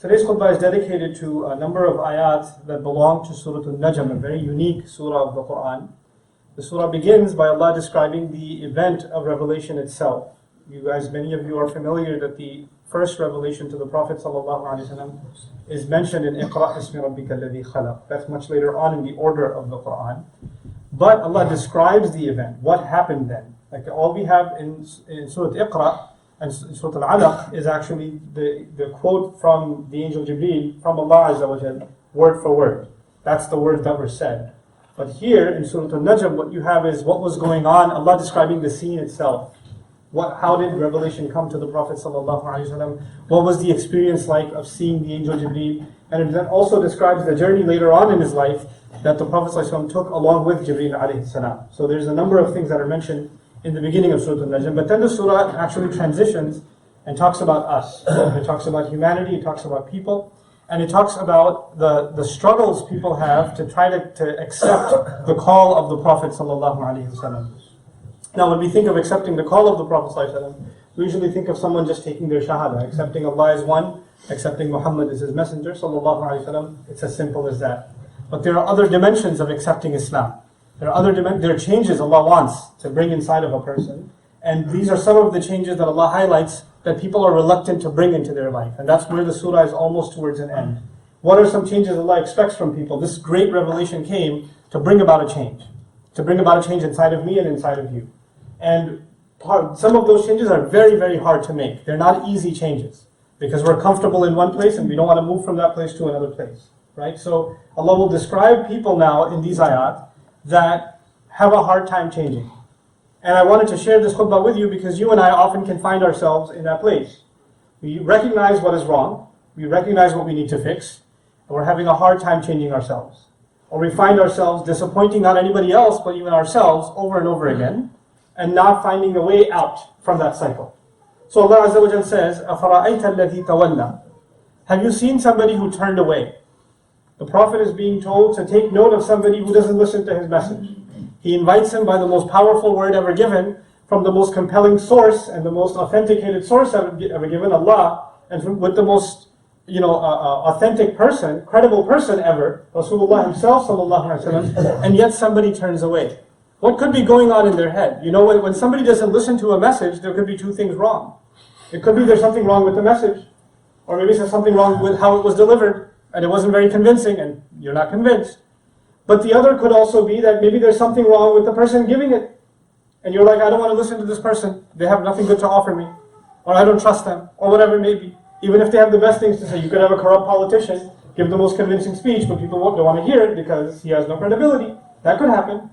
Today's khutbah is dedicated to a number of ayat that belong to Surah Al-Najm, a very unique surah of the Quran. The surah begins by Allah describing the event of revelation itself. You guys, many of you are familiar that the first revelation to the Prophet ﷺ is mentioned in Iqra' ismi rabbika alladhi khalaq. That's much later on in the order of the Quran. But Allah describes the event, what happened then. Like all we have in Surah Iqra' and Surah Al-Alaq is actually the quote from the angel Jibreel from Allah Azza wa Jal, word for word. That's the words that were said. But here in Surah Al-Najm, what you have is what was going on, Allah describing the scene itself. How did revelation come to the Prophet ﷺ? What was the experience like of seeing the angel Jibreel? And it then also describes the journey later on in his life that the Prophet ﷺ took along with Jibreel alayhi salam. So there's a number of things that are mentioned in the beginning of Surah Al-Najm, but then the surah actually transitions and talks about us. It talks about humanity, it talks about people, and it talks about the struggles people have to try to accept the call of the Prophet ﷺ. Now when we think of accepting the call of the Prophet ﷺ, we usually think of someone just taking their shahada, accepting Allah is one, accepting Muhammad is his messenger ﷺ. It's as simple as that. But there are other dimensions of accepting Islam. There are changes Allah wants to bring inside of a person. And these are some of the changes that Allah highlights that people are reluctant to bring into their life. And that's where the surah is almost towards an end. What are some changes Allah expects from people? This great revelation came to bring about a change. To bring about a change inside of me and inside of you. And some of those changes are very, very hard to make. They're not easy changes. Because we're comfortable in one place and we don't want to move from that place to another place. Right? So Allah will describe people now in these ayat that have a hard time changing. And I wanted to share this khutbah with you because you and I often can find ourselves in that place. We recognize what is wrong, we recognize what we need to fix, and we're having a hard time changing ourselves. Or we find ourselves disappointing not anybody else, but even ourselves over and over again, and not finding a way out from that cycle. So Allah Azza wa Jal says, أَفَرَأَيْتَ الَّذِي تَوَلَّى. Have you seen somebody who turned away? The Prophet is being told to take note of somebody who doesn't listen to his message. He invites him by the most powerful word ever given, from the most compelling source and the most authenticated source ever given, Allah, and with the most authentic person, credible person ever, Rasulullah himself sallallahu alaihi wasallam, and yet somebody turns away. What could be going on in their head? You know, when somebody doesn't listen to a message, there could be two things wrong. It could be there's something wrong with the message, or maybe there's something wrong with how it was delivered, and it wasn't very convincing, and you're not convinced. But the other could also be that maybe there's something wrong with the person giving it. And you're like, I don't want to listen to this person. They have nothing good to offer me. Or I don't trust them. Or whatever it may be. Even if they have the best things to say. You could have a corrupt politician give the most convincing speech, but people don't want to hear it because he has no credibility. That could happen.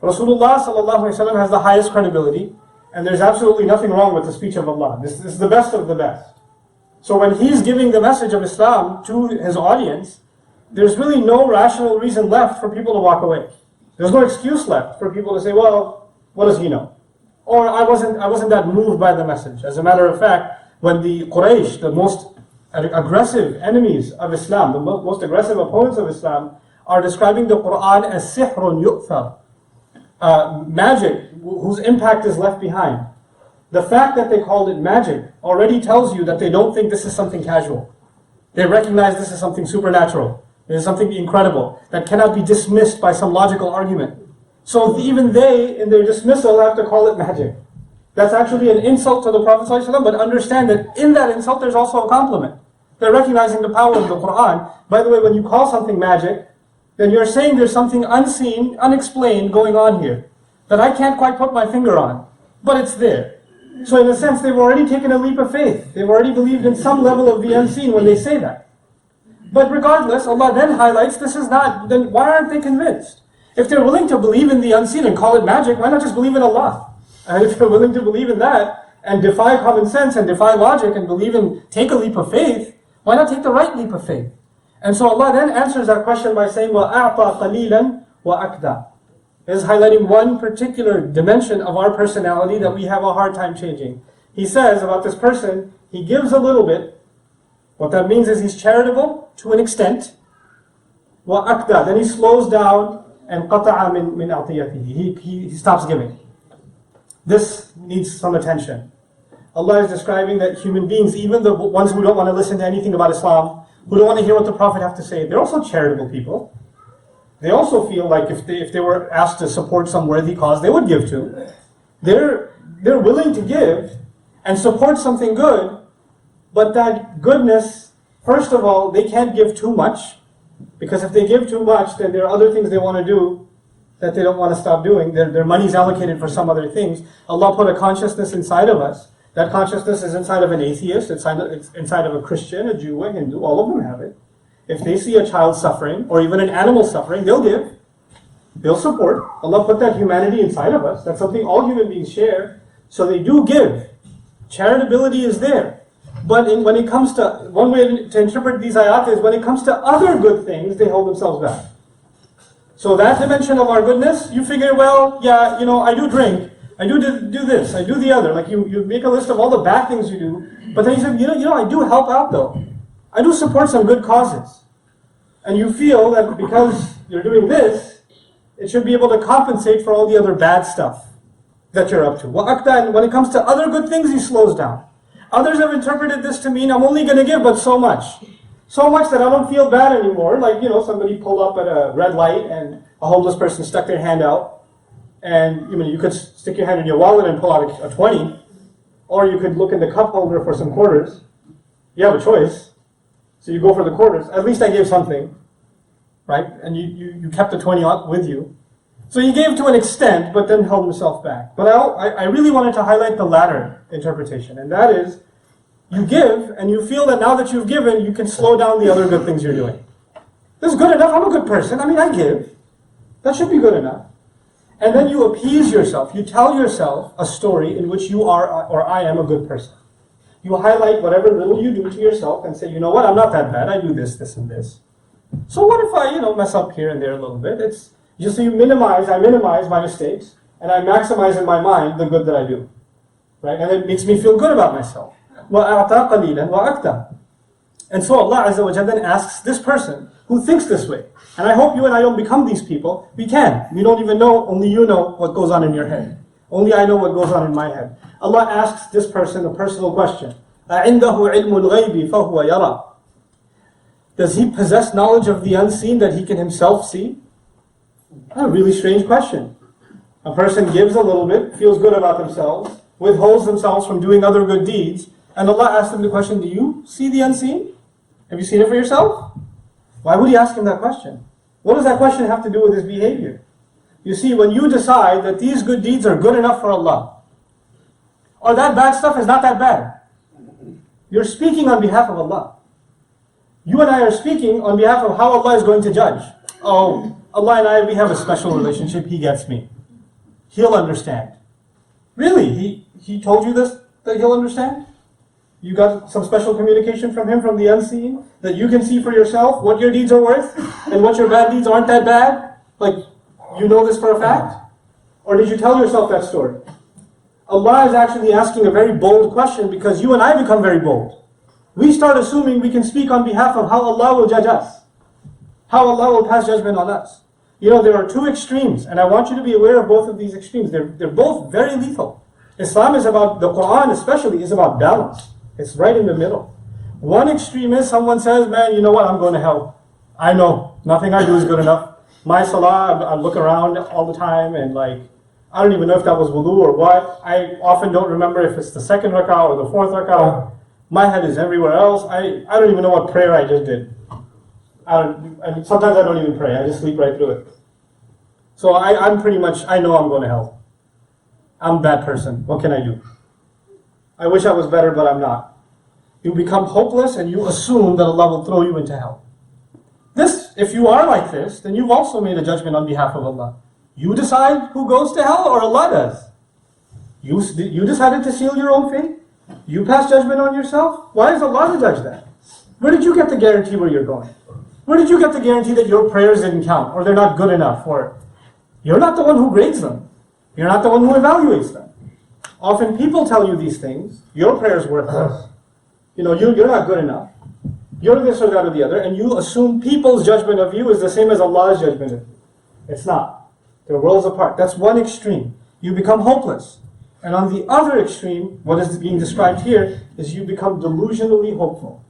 Rasulullah ﷺ has the highest credibility. And there's absolutely nothing wrong with the speech of Allah. This is the best of the best. So when he's giving the message of Islam to his audience, there's really no rational reason left for people to walk away. There's no excuse left for people to say, well, what does he know? Or I wasn't that moved by the message. As a matter of fact, when the Quraysh, the most aggressive enemies of Islam, the most aggressive opponents of Islam, are describing the Quran as sihrun yu'thar, magic whose impact is left behind. The fact that they called it magic already tells you that they don't think this is something casual. They recognize this is something supernatural. It is something incredible that cannot be dismissed by some logical argument. So even they, in their dismissal, have to call it magic. That's actually an insult to the Prophet ﷺ, but understand that in that insult there's also a compliment. They're recognizing the power of the Quran. By the way, when you call something magic, then you're saying there's something unseen, unexplained going on here that I can't quite put my finger on, but it's there. So in a sense, they've already taken a leap of faith. They've already believed in some level of the unseen when they say that. But regardless, Allah then highlights this is not, then why aren't they convinced? If they're willing to believe in the unseen and call it magic, why not just believe in Allah? And if they're willing to believe in that and defy common sense and defy logic and take a leap of faith, why not take the right leap of faith? And so Allah then answers that question by saying, وَأَعْطَى قَلِيلًا وَأَكْدَى. This is highlighting one particular dimension of our personality that we have a hard time changing. He says about this person, he gives a little bit. What that means is he's charitable to an extent. وَأَكْدَى. Then he slows down and قَطَعَ مِنْ أَعْطِيَتِهِ. He stops giving. This needs some attention. Allah is describing that human beings, even the ones who don't want to listen to anything about Islam, who don't want to hear what the Prophet have to say. They're also charitable people. They also feel like if they were asked to support some worthy cause, they would give to. They're willing to give and support something good, but that goodness, first of all, they can't give too much, because if they give too much, then there are other things they want to do that they don't want to stop doing. Their money's allocated for some other things. Allah put a consciousness inside of us. That consciousness is inside of an atheist, it's inside of a Christian, a Jew, a Hindu. All of them have it. If they see a child suffering, or even an animal suffering, they'll give. They'll support. Allah put that humanity inside of us. That's something all human beings share. So they do give. Charitability is there. But when it comes to, one way to interpret these ayat is, when it comes to other good things, they hold themselves back. So that dimension of our goodness, you figure, well, yeah, I do drink, I do this, I do the other. Like you make a list of all the bad things you do, but then you say, I do help out though. I do support some good causes. And you feel that because you're doing this, it should be able to compensate for all the other bad stuff that you're up to. And when it comes to other good things, he slows down. Others have interpreted this to mean, I'm only going to give, but so much. So much that I don't feel bad anymore. Like, somebody pulled up at a red light and a homeless person stuck their hand out. And you could stick your hand in your wallet and pull out a 20. Or you could look in the cup holder for some quarters. You have a choice. So you go for the quarters. At least I gave something. Right? And you kept the 20 with you. So he gave to an extent, but then held himself back. But I really wanted to highlight the latter interpretation. And that is, you give, and you feel that now that you've given, you can slow down the other good things you're doing. This is good enough. I'm a good person. I give. That should be good enough. And then you appease yourself. You tell yourself a story in which you are, or I am, a good person. You highlight whatever little you do to yourself and say, you know what, I'm not that bad. I do this, this, and this. So what if I, mess up here and there a little bit? It's just so I minimize my mistakes, and I maximize in my mind the good that I do. Right? And it makes me feel good about myself. وَأَعْطَى قَلِيلًا وَأَكْتَى. And so Allah Azza wa Jalla then asks this person who thinks this way, and I hope you and I don't become these people. We can. We don't even know, only you know what goes on in your head. Only I know what goes on in my head. Allah asks this person a personal question. أَعِنْدَهُ عِلْمُ الْغَيْبِ فَهُوَ يَرَى. Does he possess knowledge of the unseen that he can himself see? A really strange question. A person gives a little bit, feels good about themselves, withholds themselves from doing other good deeds, and Allah asks them the question, do you see the unseen? Have you seen it for yourself? Why would he ask him that question? What does that question have to do with his behavior? You see, when you decide that these good deeds are good enough for Allah, or that bad stuff is not that bad, you're speaking on behalf of Allah. You and I are speaking on behalf of how Allah is going to judge. Oh, Allah and I, we have a special relationship. He gets me. He'll understand. Really? He told you this, that he'll understand? You got some special communication from him, from the unseen, that you can see for yourself what your deeds are worth, and what your bad deeds aren't that bad? Like, you know this for a fact? Or did you tell yourself that story? Allah is actually asking a very bold question, because you and I become very bold. We start assuming we can speak on behalf of how Allah will judge us, how Allah will pass judgment on us. There are two extremes, and I want you to be aware of both of these extremes. They're both very lethal. Islam is about, the Quran especially, is about balance. It's right in the middle. One extreme is someone says, man, you know what, I'm going to hell. I know, nothing I do is good enough. My salah, I look around all the time, and I don't even know if that was wudu or what. I often don't remember if it's the second rak'ah or the fourth rak'ah. My head is everywhere else. I don't even know what prayer I just did. Sometimes I don't even pray. I just sleep right through it. So I'm pretty much, I know I'm going to hell. I'm a bad person. What can I do? I wish I was better, but I'm not. You become hopeless and you assume that Allah will throw you into hell. If you are like this, then you've also made a judgment on behalf of Allah. You decide who goes to hell, or Allah does? You decided to seal your own fate? You pass judgment on yourself? Why is Allah to judge that? Where did you get the guarantee where you're going? Where did you get the guarantee that your prayers didn't count, or they're not good enough, or you're not the one who grades them. You're not the one who evaluates them. Often people tell you these things. Your prayer's worthless. You're not good enough. You're this or that or the other, and you assume people's judgment of you is the same as Allah's judgment of you. It's not. They're worlds apart. That's one extreme. You become hopeless. And on the other extreme, what is being described here, is you become delusionally hopeful.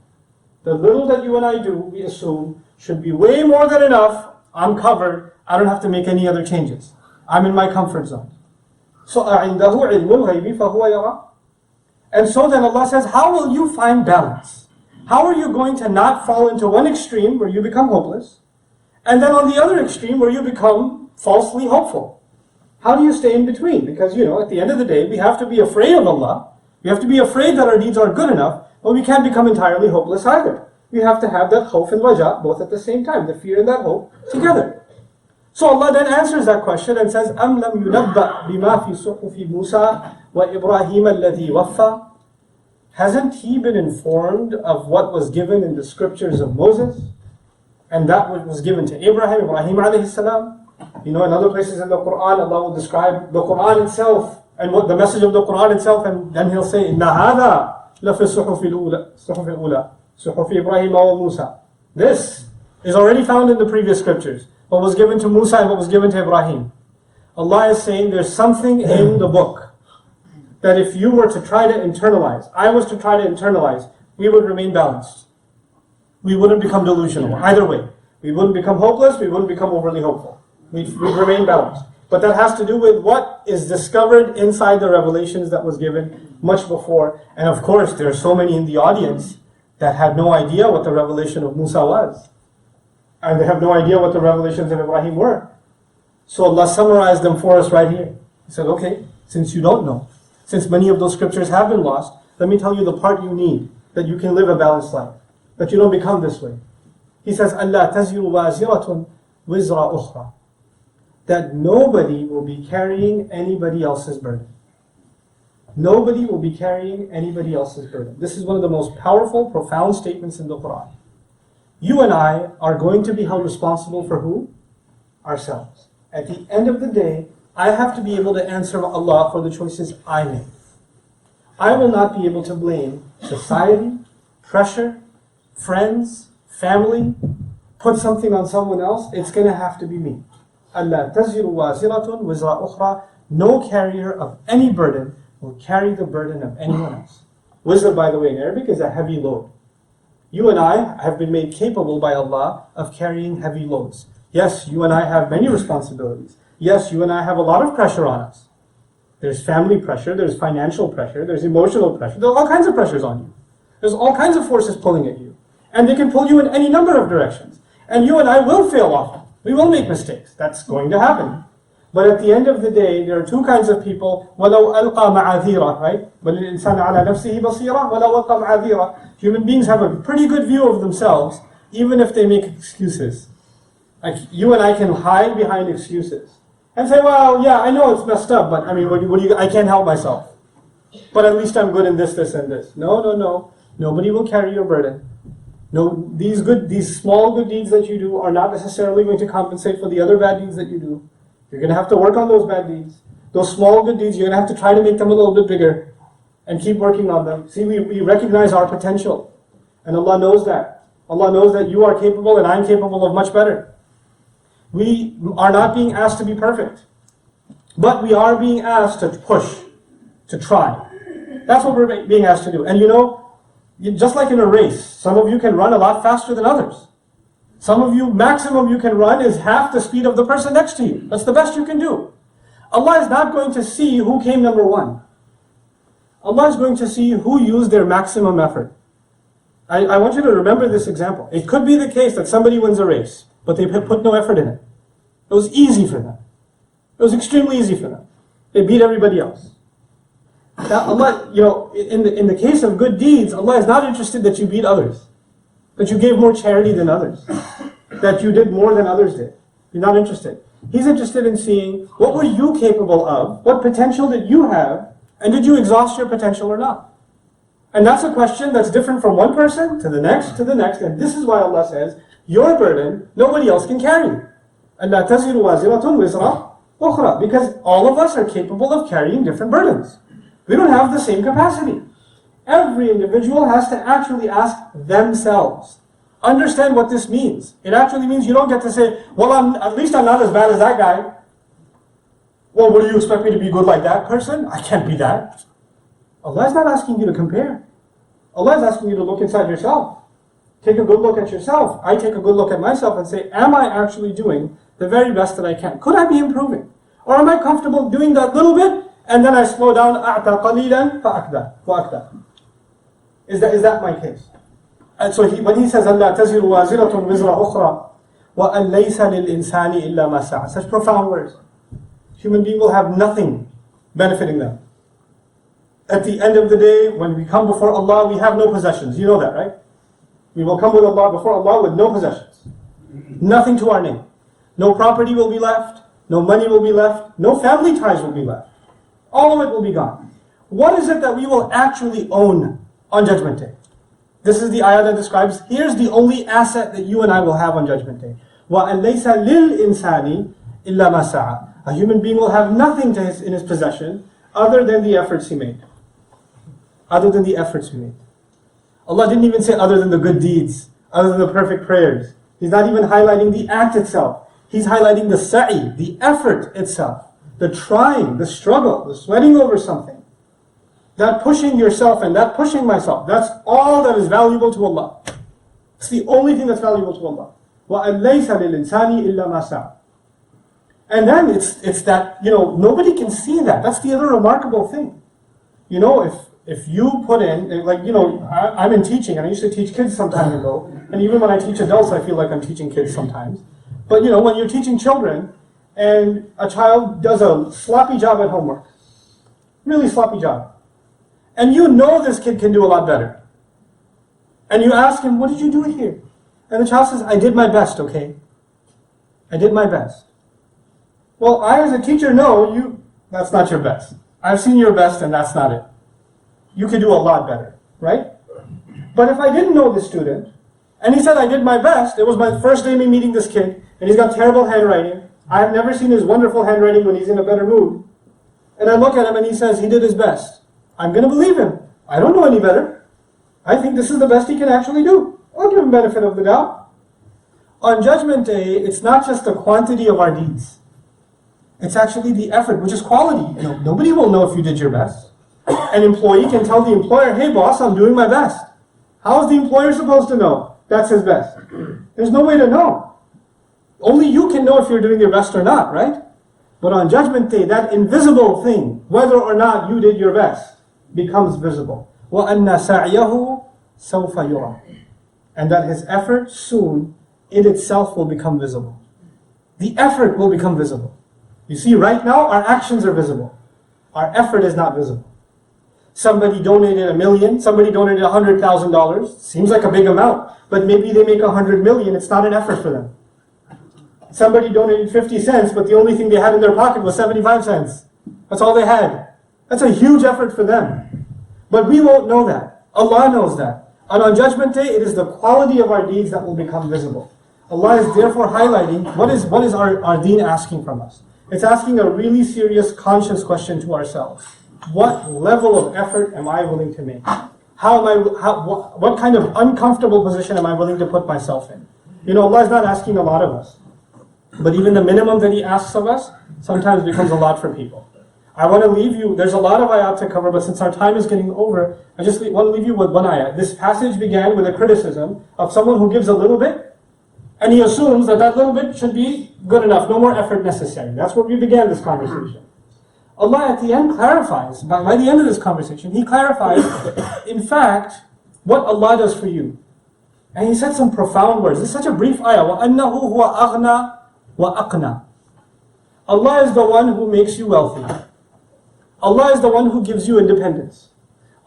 The little that you and I do, we assume, should be way more than enough. I'm covered. I don't have to make any other changes. I'm in my comfort zone. So, أَعِنْدَهُ عِلْمُ الْغَيْبِ فَهُوَ يَرَى. And so then Allah says, how will you find balance? How are you going to not fall into one extreme where you become hopeless, and then on the other extreme where you become falsely hopeful? How do you stay in between? Because, at the end of the day, we have to be afraid of Allah. We have to be afraid that our deeds aren't good enough, but we can't become entirely hopeless either. We have to have that khawf and raja both at the same time, the fear and that hope together. So Allah then answers that question and says, أَمْ لَمْ يُنَبَّأْ بِمَا فِي صُحُفِ مُوسَى وَإِبْرَاهِيمَ الَّذِي وَفَّى. Hasn't he been informed of what was given in the scriptures of Moses? And that which was given to Ibrahim alayhi salam? In other places in the Quran, Allah will describe the Quran itself and what the message of the Quran itself, and then He'll say, إِنَّ هَذَا لَفِي الصُّحُفِ الْأُولَى صُحُفِ إِبْرَاهِيمَ وَمُوسَى. This is already found in the previous scriptures. What was given to Musa and what was given to Ibrahim. Allah is saying there's something in the book that if you were to try to internalize, I was to try to internalize, we would remain balanced. We wouldn't become delusional. Either way. We wouldn't become hopeless, we wouldn't become overly hopeful. We'd remain balanced. But that has to do with what is discovered inside the revelations that was given much before. And of course, there are so many in the audience that had no idea what the revelation of Musa was. And they have no idea what the revelations of Ibrahim were. So Allah summarized them for us right here. He said, okay, since you don't know, since many of those scriptures have been lost, let me tell you the part you need, that you can live a balanced life, that you don't become this way. He says, أَلَّا تَزِرُ وَازِرَةٌ وِزْرَ أُخْرَى. That nobody will be carrying anybody else's burden. Nobody will be carrying anybody else's burden. This is one of the most powerful, profound statements in the Quran. You and I are going to be held responsible for who? Ourselves. At the end of the day, I have to be able to answer Allah for the choices I make. I will not be able to blame society, pressure, friends, family, put something on someone else. It's going to have to be me. أَلَّا تَزِرُ وَازِرَةٌ وِزْرَ أُخْرَى. No carrier of any burden will carry the burden of anyone else. Wizr, by the way, in Arabic is a heavy load. You and I have been made capable by Allah of carrying heavy loads. Yes, you and I have many responsibilities. Yes, you and I have a lot of pressure on us. There's family pressure, there's financial pressure, there's emotional pressure. There are all kinds of pressures on you. There's all kinds of forces pulling at you. And they can pull you in any number of directions. And you and I will fail often. We will make mistakes. That's going to happen. But at the end of the day, there are two kinds of people. وَلَوْ أَلْقَى مَعَاذِيرًا, right? وَلِلْإِنسَانَ عَلَى نَفْسِهِ بَصِيرًا وَلَوْ أَلْقَى مَعَاذِيرًا. Human beings have a pretty good view of themselves, even if they make excuses. Like you and I can hide behind excuses and say, well, yeah, I know it's messed up, but I mean, I can't help myself. But at least I'm good in this, and this. No. Nobody will carry your burden. No, these small good deeds that you do are not necessarily going to compensate for the other bad deeds that you do. You're going to have to work on those bad deeds. Those small good deeds, you're going to have to try to make them a little bit bigger and keep working on them. See, we recognize our potential. And Allah knows that. Allah knows that you are capable and I'm capable of much better. We are not being asked to be perfect. But we are being asked to push, to try. That's what we're being asked to do. And just like in a race, some of you can run a lot faster than others. Some of you, maximum you can run is half the speed of the person next to you. That's the best you can do. Allah is not going to see who came number one. Allah is going to see who used their maximum effort. I want you to remember this example. It could be the case that somebody wins a race, but they put no effort in it. It was easy for them. It was extremely easy for them. They beat everybody else. Now, Allah, in the case of good deeds, Allah is not interested that you beat others, that you gave more charity than others, that you did more than others did. He's not interested. He's interested in seeing what were you capable of, what potential did you have, and did you exhaust your potential or not? And that's a question that's different from one person to the next, and this is why Allah says, your burden, nobody else can carry. أَلَّا تَزِرُ وَازِرَةٌ وِزْرَ أُخْرَى. Because all of us are capable of carrying different burdens. We don't have the same capacity. Every individual has to actually ask themselves. Understand what this means. It actually means you don't get to say, well, at least I'm not as bad as that guy. Well, what do you expect me to be good like that person? I can't be that. Allah is not asking you to compare. Allah is asking you to look inside yourself. take a good look at yourself. I take a good look at myself and say, am I actually doing the very best that I can? Could I be improving? Or am I comfortable doing that little bit and then I slow down? أَعْتَى قَلِيلًا فَأَكْدَى. Is that my case? And so when he says, أَلَّا تَزِرُ وَازِرَةٌ وِزْرَ أُخْرَى وَأَنْ لَيْسَ لِلْإِنسَانِ إِلَّا مَا سَعَى. Such profound words. Human being will have nothing benefiting them. At the end of the day, when we come before Allah, we have no possessions. You know that, right? We will come with Allah before Allah with no possessions. Nothing to our name. No property will be left. No money will be left. No family ties will be left. All of it will be gone. What is it that we will actually own on Judgment Day? This is the ayah that describes, here's the only asset that you and I will have on Judgment Day. وَأَنْ لَيْسَ لِلْإِنسَانِ إِلَّا مَا سَعَى. A human being will have nothing in his possession other than the efforts he made. Other than the efforts he made. Allah didn't even say other than the good deeds, other than the perfect prayers. He's not even highlighting the act itself. He's highlighting the sa'i, the effort itself. The trying, the struggle, the sweating over something. That pushing yourself and that pushing myself, that's all that is valuable to Allah. It's the only thing that's valuable to Allah. وَأَنْ لَيْسَ لِلْإِنسَانِ إِلَّا مَا سَعَى. And then it's that, nobody can see that. That's the other remarkable thing. If you put in, I'm in teaching, and I used to teach kids some time ago, and even when I teach adults, I feel like I'm teaching kids sometimes. But when you're teaching children, and a child does a sloppy job at homework, really sloppy job, and this kid can do a lot better, and you ask him, what did you do here? And the child says, I did my best, okay? I did my best. Well, I as a teacher know that's not your best. I've seen your best, and that's not it. You could do a lot better, right? But if I didn't know this student, and he said I did my best, it was my first day me meeting this kid, and he's got terrible handwriting. I have never seen his wonderful handwriting when he's in a better mood. And I look at him and he says he did his best. I'm going to believe him. I don't know any better. I think this is the best he can actually do. I'll give him benefit of the doubt. On Judgment Day, it's not just the quantity of our deeds. It's actually the effort, which is quality. Nobody will know if you did your best. An employee can tell the employer, hey boss, I'm doing my best. How is the employer supposed to know that's his best? There's no way to know. Only you can know if you're doing your best or not, right? But on Judgment Day, that invisible thing, whether or not you did your best, becomes visible. وَأَنَّ سَعْيَهُ سَوْفَ يُرَى. And that his effort soon, in itself, will become visible. The effort will become visible. You see, right now, our actions are visible. Our effort is not visible. Somebody donated $1 million, somebody donated $100,000. Seems like a big amount, but maybe they make 100 million, it's not an effort for them. Somebody donated 50 cents, but the only thing they had in their pocket was 75 cents. That's all they had. That's a huge effort for them. But we won't know that. Allah knows that. And on Judgment Day, it is the quality of our deeds that will become visible. Allah is therefore highlighting, what is our deen asking from us? It's asking a really serious, conscious question to ourselves. What level of effort am I willing to make? What kind of uncomfortable position am I willing to put myself in? Allah is not asking a lot of us. But even the minimum that He asks of us sometimes becomes a lot for people. I want to leave you, there's a lot of ayat to cover, but since our time is getting over, I just want to leave you with one ayat. This passage began with a criticism of someone who gives a little bit, and he assumes that little bit should be good enough, no more effort necessary. That's where we began this conversation. Allah at the end clarifies, by the end of this conversation, He clarifies, in fact, what Allah does for you. And He said some profound words. This is such a brief ayah. وَأَنَّهُ هُوَ أَغْنَى وَأَقْنَى. Allah is the one who makes you wealthy. Allah is the one who gives you independence.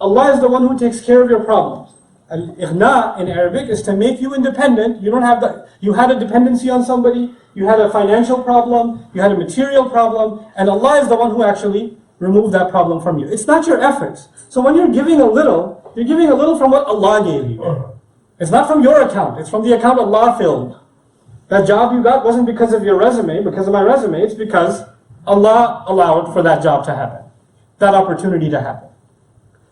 Allah is the one who takes care of your problems. Al-ighna in Arabic is to make you independent. You had a dependency on somebody, you had a financial problem, you had a material problem, and Allah is the one who actually removed that problem from you. It's not your efforts. So when you're giving a little from what Allah gave you. It's not from your account, it's from the account Allah filled. That job you got wasn't because of your resume, because of my resume, it's because Allah allowed for that job to happen, that opportunity to happen.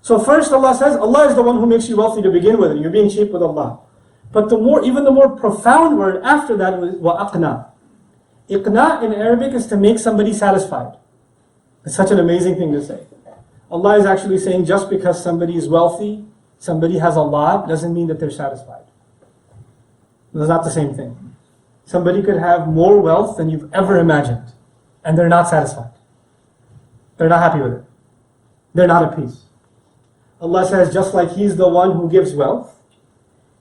So first Allah says, Allah is the one who makes you wealthy to begin with, and you're being cheap with Allah. But even the more profound word after that was wa'aqna. Iqna in Arabic is to make somebody satisfied. It's such an amazing thing to say. Allah is actually saying just because somebody is wealthy, somebody has a lot, doesn't mean that they're satisfied. It's not the same thing. Somebody could have more wealth than you've ever imagined, and they're not satisfied. They're not happy with it. They're not at peace. Allah says, just like He's the one who gives wealth,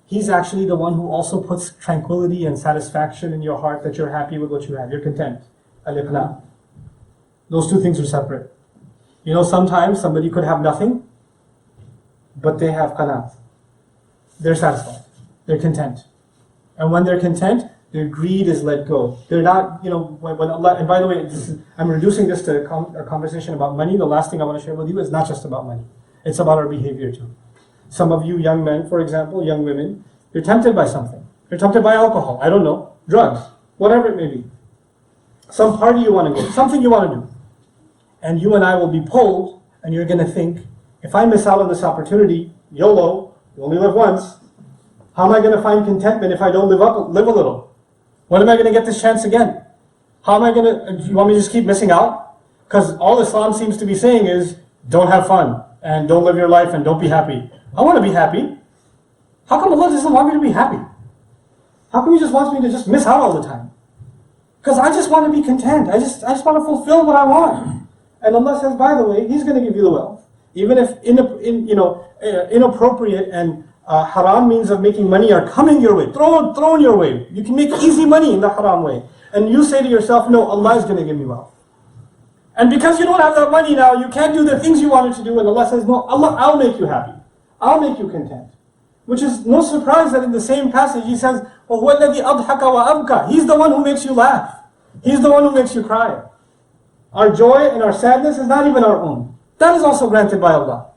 He's actually the one who also puts tranquility and satisfaction in your heart, that you're happy with what you have. You're content. Al-Iqna. Those two things are separate. You know, sometimes somebody could have nothing, but they have qanaat. They're satisfied. They're content. And when they're content, their greed is let go. They're not, you know, when Allah, and by the way, I'm reducing this to a conversation about money. The last thing I want to share with you is not just about money. It's about our behavior too. Some of you young men, for example, young women, you're tempted by something. You're tempted by alcohol, I don't know, drugs, whatever it may be. Some party you want to go, something you want to do. And you and I will be pulled, and you're going to think, if I miss out on this opportunity, YOLO, you only live once, how am I going to find contentment if I don't live a little? When am I going to get this chance again? How am I going to, you want me to just keep missing out? Because all Islam seems to be saying is, don't have fun, and don't live your life, and don't be happy. I want to be happy. How come Allah doesn't want me to be happy? How come He just wants me to just miss out all the time? Because I just want to be content. I just want to fulfill what I want. And Allah says, by the way, He's going to give you the wealth. Even if inappropriate and haram means of making money are coming your way, thrown your way. You can make easy money in the haram way. And you say to yourself, no, Allah is going to give me wealth. And because you don't have that money now, you can't do the things you wanted to do. And Allah says, no, Allah, I'll make you happy. I'll make you content. Which is no surprise that in the same passage He says, وَهُوَ الَّذِي أَضْحَكَ وَأَبْكَى. He's the one who makes you laugh. He's the one who makes you cry. Our joy and our sadness is not even our own. That is also granted by Allah.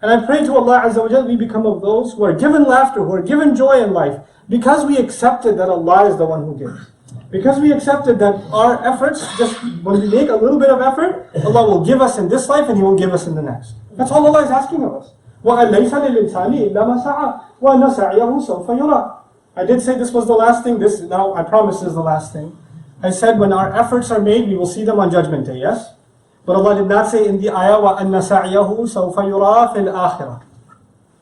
And I pray to Allah Azza wa Jalla we become of those who are given laughter, who are given joy in life, because we accepted that Allah is the one who gives. Because we accepted that our efforts, just when we make a little bit of effort, Allah will give us in this life and He will give us in the next. That's all Allah is asking of us. وَأَن لَيْسَ لِلْإِنسَانِ إِلَّا مَا سَعَى وَأَنَّ سَعْيَهُ سَوْفَ يُرَى. I did say this was the last thing. This now I promise is the last thing. I said when our efforts are made, we will see them on Judgment Day, yes? But Allah did not say in the ayah, وَأَنَّ سَعْيَهُ سَوْفَ يُرَى فِي الْآخِرَةِ.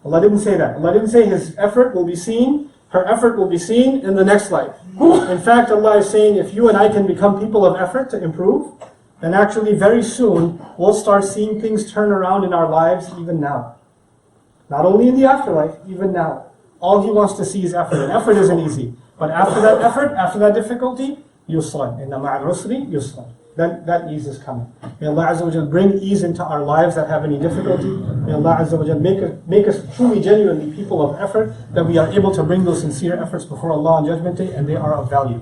Allah didn't say that. Allah didn't say his effort will be seen, her effort will be seen in the next life. In fact, Allah is saying if you and I can become people of effort to improve, then actually very soon we'll start seeing things turn around in our lives even now. Not only in the afterlife, even now. All He wants to see is effort, and effort isn't easy. But after that effort, after that difficulty, yusra. Inna ma'al usri yusra. Then that ease is coming. May Allah Azza wa Jal bring ease into our lives that have any difficulty. May Allah Azza wa Jal make us truly, genuinely people of effort, that we are able to bring those sincere efforts before Allah on Judgment Day, and they are of value.